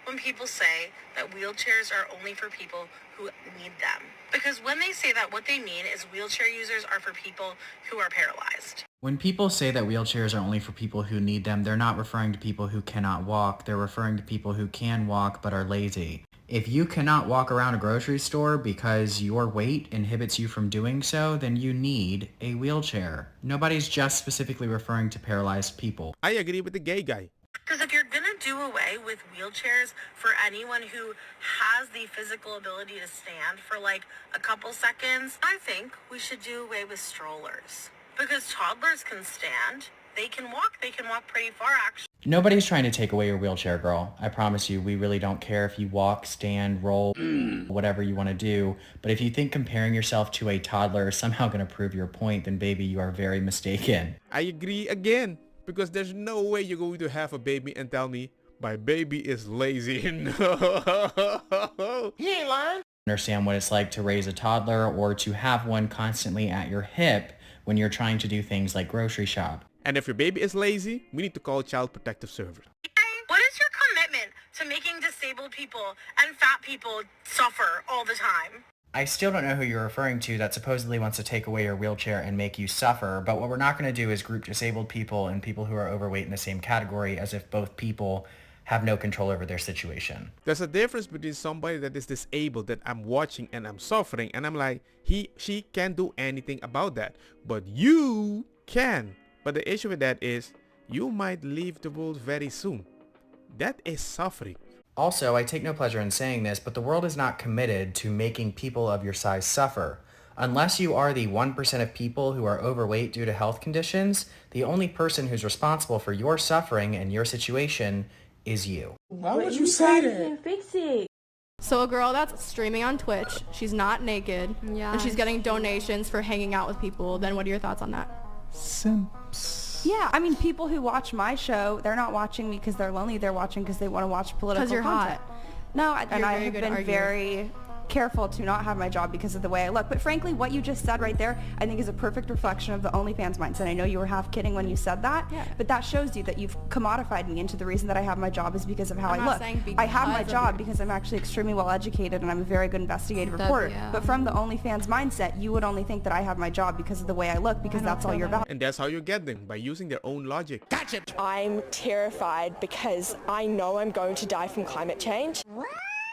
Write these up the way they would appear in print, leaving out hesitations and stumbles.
when people say that wheelchairs are only for people who need them. Because when they say that, what they mean is wheelchair users are for people who are paralyzed. When people say that wheelchairs are only for people who need them, they're not referring to people who cannot walk. They're referring to people who can walk but are lazy. If you cannot walk around a grocery store because your weight inhibits you from doing so, then you need a wheelchair. Nobody's just specifically referring to paralyzed people. I agree with the gay guy. Because if you're going to do away with wheelchairs for anyone who has the physical ability to stand for like a couple seconds, I think we should do away with strollers. Because toddlers can stand, they can walk pretty far actually. Nobody's trying to take away your wheelchair, girl. I promise you, we really don't care if you walk, stand, roll, whatever you want to do. But if you think comparing yourself to a toddler is somehow going to prove your point, then baby, you are very mistaken. I agree again. Because there's no way you're going to have a baby and tell me, my baby is lazy. No. He ain't lying. Understand what it's like to raise a toddler or to have one constantly at your hip when you're trying to do things like grocery shop. And if your baby is lazy, we need to call Child Protective Service. What is your commitment to making disabled people and fat people suffer all the time? I still don't know who you're referring to that supposedly wants to take away your wheelchair and make you suffer, but what we're not going to do is group disabled people and people who are overweight in the same category as if both people have no control over their situation. There's a difference between somebody that is disabled that I'm watching and I'm suffering and I'm like, she can't do anything about that. But you can. But the issue with that is you might leave the world very soon. That is suffering. Also, I take no pleasure in saying this, but the world is not committed to making people of your size suffer. Unless you are the 1% of people who are overweight due to health conditions, the only person who's responsible for your suffering and your situation is you. Why would you say that? Fix it. So a girl that's streaming on Twitch, she's not naked, and she's getting donations for hanging out with people, then what are your thoughts on that? Simps. Yeah, I mean, people who watch my show, they're not watching me because they're lonely. They're watching because they want to watch political content. Because you're hot. No, and I very have good been arguer. very careful to not have my job because of the way I look. But frankly, what you just said right there, I think is a perfect reflection of the OnlyFans mindset. I know you were half kidding when you said that, but that shows you that you've commodified me into the reason that I have my job is because of how I'm I not look. saying I have my because of job your- because I'm actually extremely well educated and I'm a very good investigative reporter. yeah. But from the OnlyFans mindset, you would only think that I have my job because of the way I look because that's all you're about. And that's how you get them, by using their own logic. Gotcha. I'm terrified because I know I'm going to die from climate change.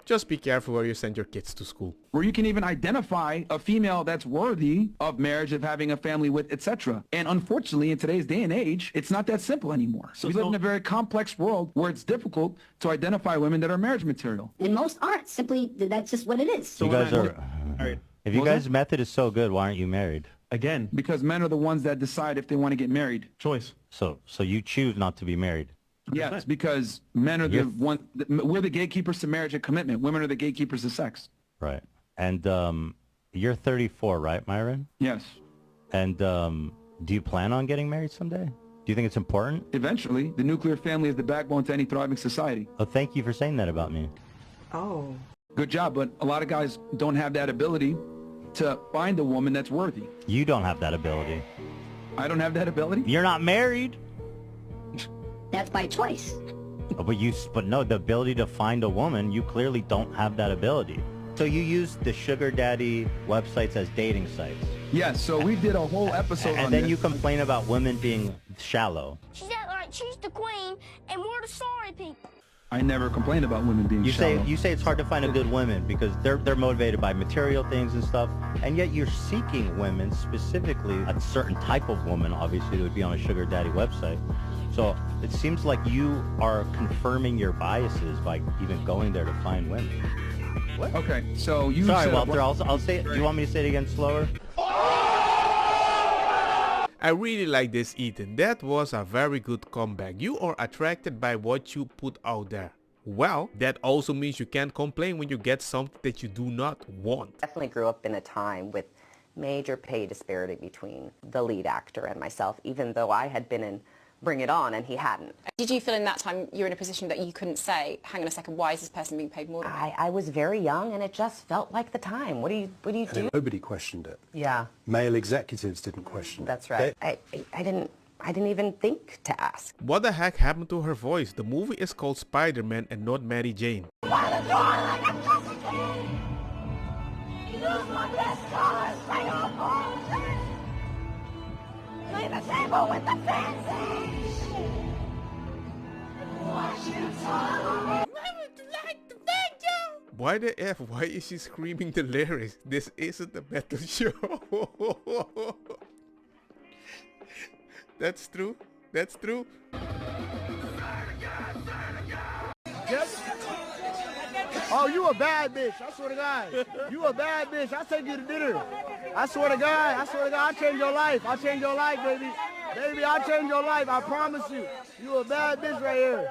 Just be careful where you send your kids to school. Where you can even identify a female that's worthy of marriage, of having a family with, etc. And unfortunately, in today's day and age, it's not that simple anymore. So we live in a very complex world where it's difficult to identify women that are marriage material. And most aren't. Simply, that's just what it is. So you guys are... If you guys' method is so good, why aren't you married? Again, because men are the ones that decide if they want to get married. Choice. So you choose not to be married. Yes, because men are the one. We're the gatekeepers to marriage and commitment. Women are the gatekeepers to sex. Right. And you're 34, right, Myron? Yes. And do you plan on getting married someday? Do you think it's important? Eventually, the nuclear family is the backbone to any thriving society. Oh, thank you for saying that about me. Oh. Good job, but a lot of guys don't have that ability to find a woman that's worthy. You don't have that ability. I don't have that ability? You're not married. That's by choice. But no, the ability to find a woman, you clearly don't have that ability. So you use the sugar daddy websites as dating sites. Yes, so we did a whole episode on and then this. you complain about women being shallow. She's act like she's the queen and we're the sorry people. I never complained about women being shallow. You say it's hard to find a good woman because they're motivated by material things and stuff, and yet you're seeking women, specifically a certain type of woman, obviously, that would be on a sugar daddy website. So it seems like you are confirming your biases by even going there to find women. What? Okay, so you Sorry, said... Walter, I'll say it. Do you want me to say it again slower? I really like this, Ethan. That was a very good comeback. You are attracted by what you put out there. Well, that also means you can't complain when you get something that you do not want. Definitely grew up in a time with major pay disparity between the lead actor and myself, even though I had been in Bring It On and he hadn't. Did you feel in that time you were in a position that you couldn't say, hang on a second, why is this person being paid more than me? I was very young and it just felt like the time. What do you do? Nobody questioned it. Yeah. Male executives didn't question it. That's right. I I didn't even think to ask. What the heck happened to her voice? The movie is called Spider-Man and not Mary Jane. Play the table with the fancy. Why the F? Why is she screaming the lyrics? This isn't a metal show. That's true. That's true. Yes. Oh, you a bad bitch. I swear to God. You a bad bitch. I'll take you to dinner. I swear to God. I'll change your life. I'll change your life, baby. Baby, I'll change your life. I promise you. You a bad bitch right here.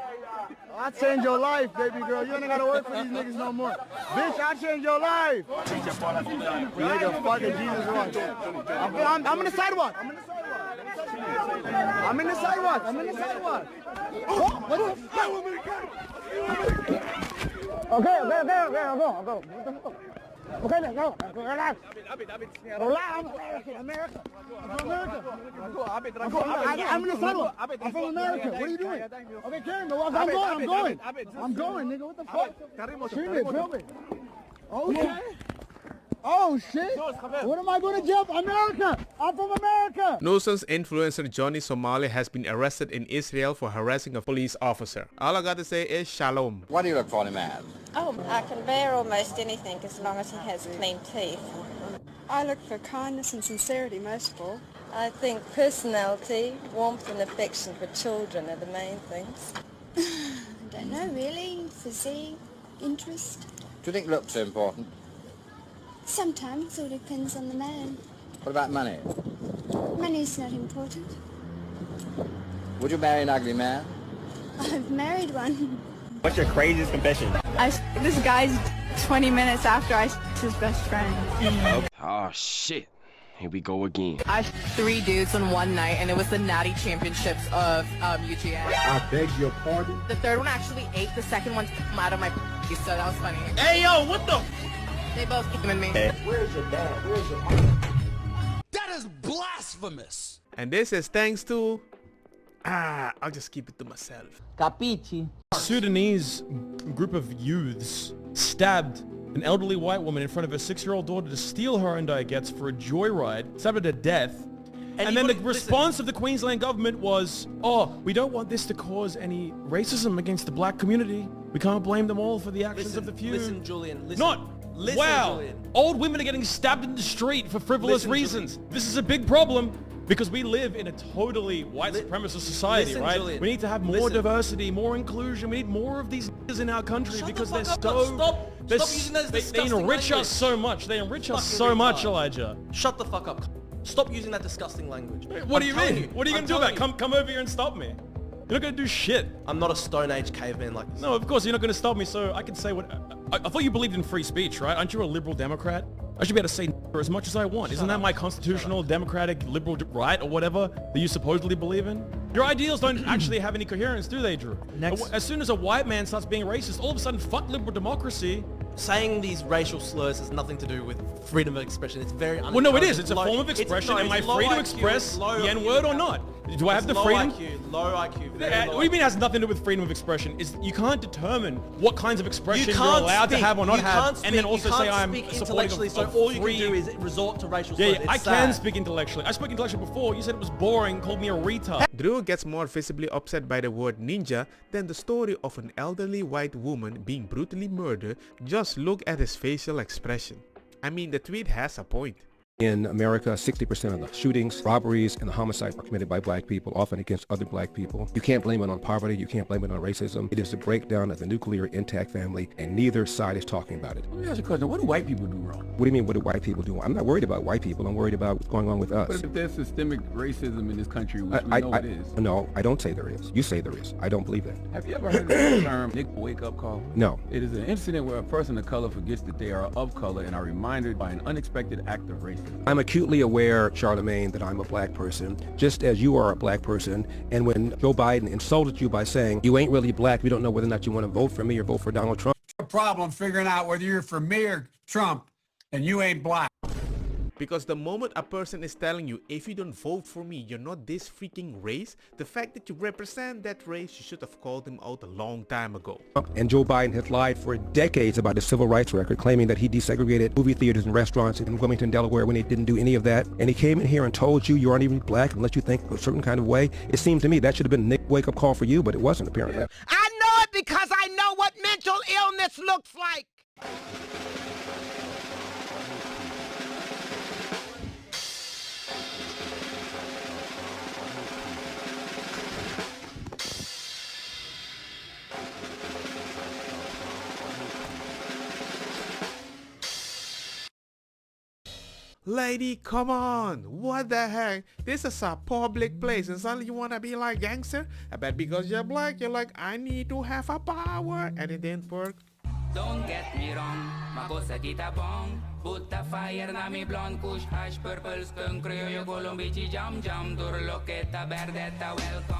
I'll change your life, baby girl. You ain't gotta work for these niggas no more. Bitch, I'll change your life. Nigga, fucking Jesus Christ. I'm in the sidewalk. I'm in the sidewalk. Oh, what the fuck? Okay, I'll go. What the fuck? Okay, let's go. Relax. Relax. I'm American. I'm in the sidewalk. I'm from America. What are you doing? Okay, Karen, I'm going, nigga. What the fuck? Treat me, feel me. Okay. Oh shit! What am I going to jump? America! I'm from America! Nuisance influencer Johnny Somali has been arrested in Israel for harassing a police officer. All I got to say is shalom. What do you look for in a man? Oh, I can bear almost anything as long as he has clean teeth. I look for kindness and sincerity most of all. I think personality, warmth and affection for children are the main things. I don't know really. Physique, interest. Do you think looks are important? Sometimes, it all depends on the man. What about money? Money's not important. Would you marry an ugly man? I've married one. What's your craziest confession? This guy's 20 minutes after I his best friend. Oh shit. Here we go again. I 3 dudes on one night, and it was the Natty Championships of UGA. I beg your pardon? The third one actually ate. The second one came out of my so that was funny. Hey yo, what the? They both came in me. Hey. Where's your dad? Where's your mom? That is blasphemous. And this is thanks to... I'll just keep it to myself. Capichi. A Sudanese group of youths stabbed an elderly white woman in front of her 6-year-old daughter to steal her Hyundai Gets for a joyride, stabbed her to death. And then the response of the Queensland government was, oh, we don't want this to cause any racism against the black community. We can't blame them all for the actions of the few. Listen, Julian, listen. Listen, wow, Julian. Old women are getting stabbed in the street for frivolous reasons. Julian. This is a big problem because we live in a totally white supremacist society, right? Julian. We need to have more diversity, more inclusion. We need more of these niggas in our country because they're so... Stop using that they enrich us so much. They enrich us so much, Elijah. Shut the fuck up. Stop using that disgusting language. What do you mean? What are you going to do about it? Come over here and stop me. You're not going to do shit. I'm not a Stone Age caveman like this. No, of course you're not going to stop me, so I can say what... I thought you believed in free speech, right? Aren't you a liberal Democrat? I should be able to say as much as I want. Isn't that my constitutional, democratic, liberal right or whatever that you supposedly believe in? Your ideals don't actually have any coherence, do they, Drew? As soon as a white man starts being racist, all of a sudden, fuck liberal democracy. Saying these racial slurs has nothing to do with freedom of expression. It's very well, no, it is. It's a form of expression. Am I free to express the N-word or not? Do I have the freedom? Low IQ. What do you mean it has nothing to do with freedom of expression? You can't determine what kinds of expression you're allowed to have or not have, and then also say I'm supporting of so all you can do is resort to racial slurs. Yeah, I can speak intellectually. I spoke intellectually before. You said it was boring, called me a retard. Drew gets more visibly upset by the word ninja than the story of an elderly white woman being brutally murdered. Just look at his facial expression. I mean, the tweet has a point. In America, 60% of the shootings, robberies, and the homicides are committed by black people, often against other black people. You can't blame it on poverty. You can't blame it on racism. It is the breakdown of the nuclear intact family, and neither side is talking about it. Let me ask you a question. What do white people do wrong? What do you mean, what do white people do? I'm not worried about white people. I'm worried about what's going on with us. But if there's systemic racism in this country, which we know it is. No, I don't say there is. You say there is. I don't believe that. Have you ever heard of the term Nigga wake-up call? No. It is an incident where a person of color forgets that they are of color and are reminded by an unexpected act of racism. I'm acutely aware, Charlemagne, that I'm a black person, just as you are a black person. And when Joe Biden insulted you by saying, you ain't really black, we don't know whether or not you want to vote for me or vote for Donald Trump. A problem figuring out whether you're for me or Trump, and you ain't black. Because the moment a person is telling you, if you don't vote for me, you're not this freaking race, the fact that you represent that race, you should have called him out a long time ago. And Joe Biden has lied for decades about his civil rights record, claiming that he desegregated movie theaters and restaurants in Wilmington, Delaware, when he didn't do any of that. And he came in here and told you aren't even black unless you think a certain kind of way. It seems to me that should have been a wake-up call for you, but it wasn't, apparently. I know it because I know what mental illness looks like. Lady, come on. What the heck? This is a public place and suddenly you wanna be like gangster? I bet because you're black, you're like, I need to have a power. And it didn't work. Don't get me wrong, makosa kita bong. Put the fire na mi blonde kush, hash, purple, skunk, criollo, colombici, jam, jam, durlo, que ta verdetta, welcome.